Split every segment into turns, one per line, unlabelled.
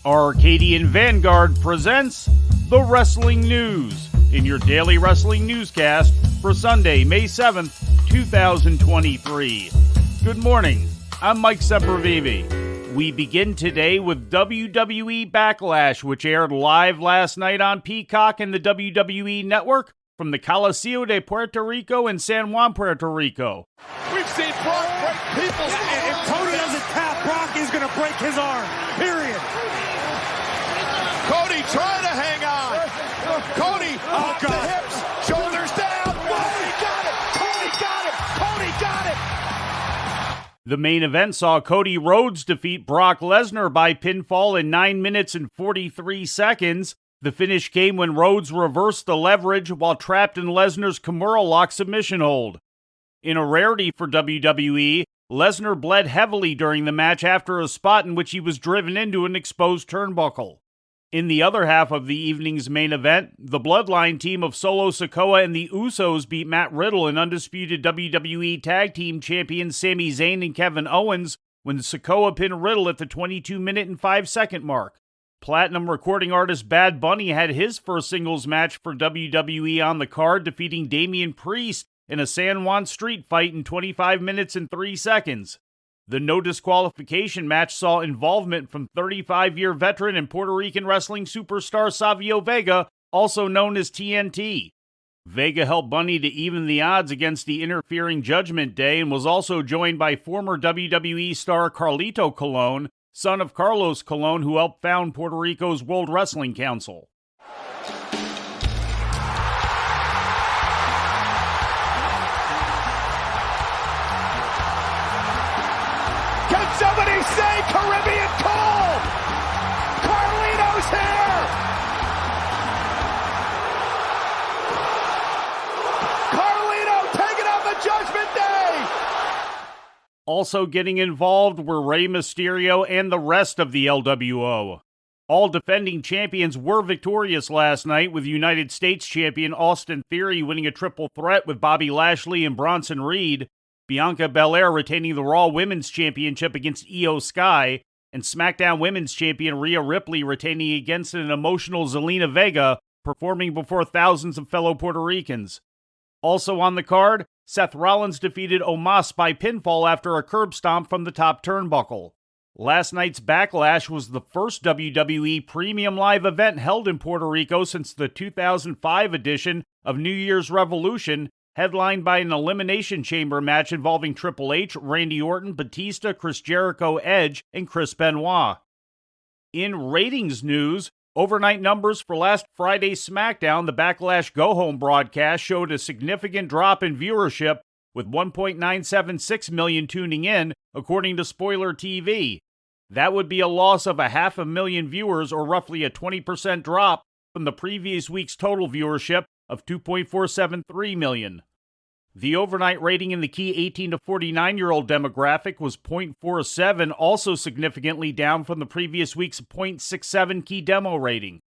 Arcadian Vanguard presents the Wrestling News in your daily wrestling newscast for Sunday, May 7th, 2023. Good morning, I'm Mike Sempervive. We begin today with WWE Backlash, which aired live last night on Peacock and the WWE Network from the Coliseo de Puerto Rico in San Juan, Puerto Rico.
We've seen Brock break people's arms.
If Cody doesn't tap, Brock is going to break his arm, period.
Cody trying to hang on. Cody off the hips, shoulders down. Cody got it. Cody got it.
The main event saw Cody Rhodes defeat Brock Lesnar by pinfall in 9 minutes and 43 seconds. The finish came when Rhodes reversed the leverage while trapped in Lesnar's Kimura lock submission hold. In a rarity for WWE, Lesnar bled heavily during the match after a spot in which he was driven into an exposed turnbuckle. In the other half of the evening's main event, the Bloodline team of Solo Sikoa and the Usos beat Matt Riddle and undisputed WWE Tag Team Champions Sami Zayn and Kevin Owens when Sikoa pinned Riddle at the 22-minute and 5-second mark. Platinum recording artist Bad Bunny had his first singles match for WWE on the card, defeating Damian Priest in a San Juan street fight in 25 minutes and 3 seconds. The no disqualification match saw involvement from 35-year veteran and Puerto Rican wrestling superstar Savio Vega, also known as TNT. Vega helped Bunny to even the odds against the interfering Judgment Day and was also joined by former WWE star Carlito Colon, son of Carlos Colon, who helped found Puerto Rico's World Wrestling Council.
Somebody say Caribbean Cole! Carlito's here! Carlito taking on the Judgment Day!
Also getting involved were Rey Mysterio and the rest of the LWO. All defending champions were victorious last night, with United States champion Austin Theory winning a triple threat with Bobby Lashley and Bronson Reed, Bianca Belair retaining the Raw Women's Championship against Io Sky, and SmackDown Women's Champion Rhea Ripley retaining against an emotional Zelina Vega, performing before thousands of fellow Puerto Ricans. Also on the card, Seth Rollins defeated Omos by pinfall after a curb stomp from the top turnbuckle. Last night's Backlash was the first WWE Premium Live event held in Puerto Rico since the 2005 edition of New Year's Revolution, headlined by an Elimination Chamber match involving Triple H, Randy Orton, Batista, Chris Jericho, Edge, and Chris Benoit. In ratings news, overnight numbers for last Friday's SmackDown, the Backlash Go Home broadcast, showed a significant drop in viewership, with 1.976 million tuning in, according to Spoiler TV. That would be a loss of 500,000 viewers, or roughly a 20% drop from the previous week's total viewership of 2.473 million. The overnight rating in the key 18 to 49-year-old demographic was 0.47, also significantly down from the previous week's 0.67 key demo rating.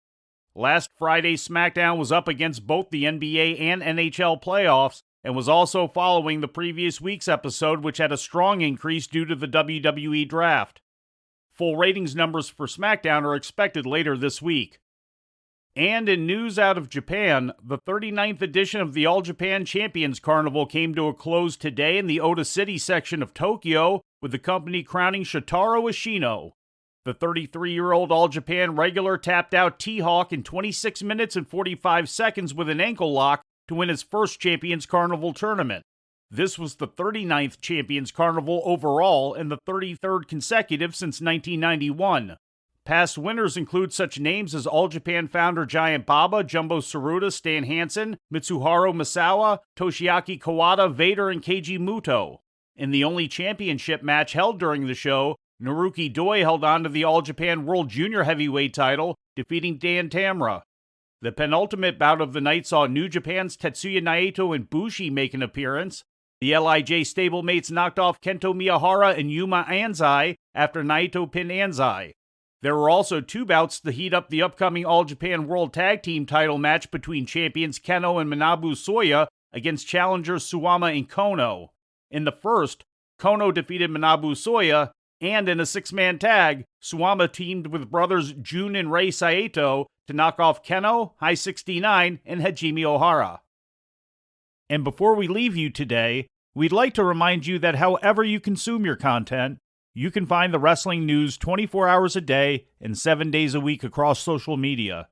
Last Friday's SmackDown was up against both the NBA and NHL playoffs, and was also following the previous week's episode, which had a strong increase due to the WWE Draft. Full ratings numbers for SmackDown are expected later this week. And in news out of Japan, the 39th edition of the All Japan Champions Carnival came to a close today in the Ota City section of Tokyo, with the company crowning Shotaro Ashino. The 33-year-old All Japan regular tapped out T-Hawk in 26 minutes and 45 seconds with an ankle lock to win his first Champions Carnival tournament. This was the 39th Champions Carnival overall and the 33rd consecutive since 1991. Past winners include such names as All Japan founder Giant Baba, Jumbo Tsuruta, Stan Hansen, Mitsuharu Misawa, Toshiaki Kawada, Vader, and Keiji Muto. In the only championship match held during the show, Naruki Doi held on to the All Japan World Junior Heavyweight title, defeating Dan Tamura. The penultimate bout of the night saw New Japan's Tetsuya Naito and Bushi make an appearance. The LIJ stablemates knocked off Kento Miyahara and Yuma Anzai after Naito pinned Anzai. There were also two bouts to heat up the upcoming All Japan World Tag Team title match between champions Keno and Manabu Soya against challengers Suwama and Kono. In the first, Kono defeated Manabu Soya. And in a 6-man tag, Suwama teamed with brothers Jun and Rei Saito to knock off Keno, High 69, and Hajime Ohara. And before we leave you today, we'd like to remind you that however you consume your content, you can find the wrestling news 24 hours a day and 7 days a week across social media.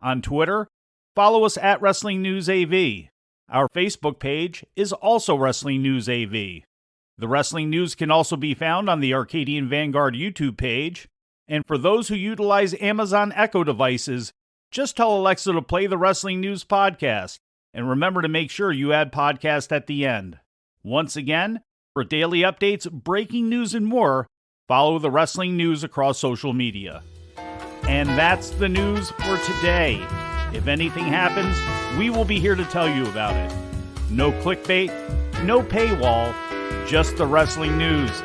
On Twitter, follow us at Wrestling News AV. Our Facebook page is also Wrestling News AV. The Wrestling News can also be found on the Arcadian Vanguard YouTube page. And for those who utilize Amazon Echo devices, just tell Alexa to play the Wrestling News podcast. And remember to make sure you add podcast at the end. Once again, for daily updates, breaking news, and more, follow the Wrestling News across social media. And that's the news for today. If anything happens, we will be here to tell you about it. No clickbait, no paywall, just the Wrestling News.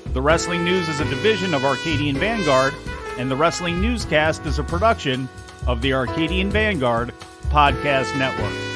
The Wrestling News is a division of Arcadian Vanguard, and the Wrestling Newscast is a production of the Arcadian Vanguard Podcast Network.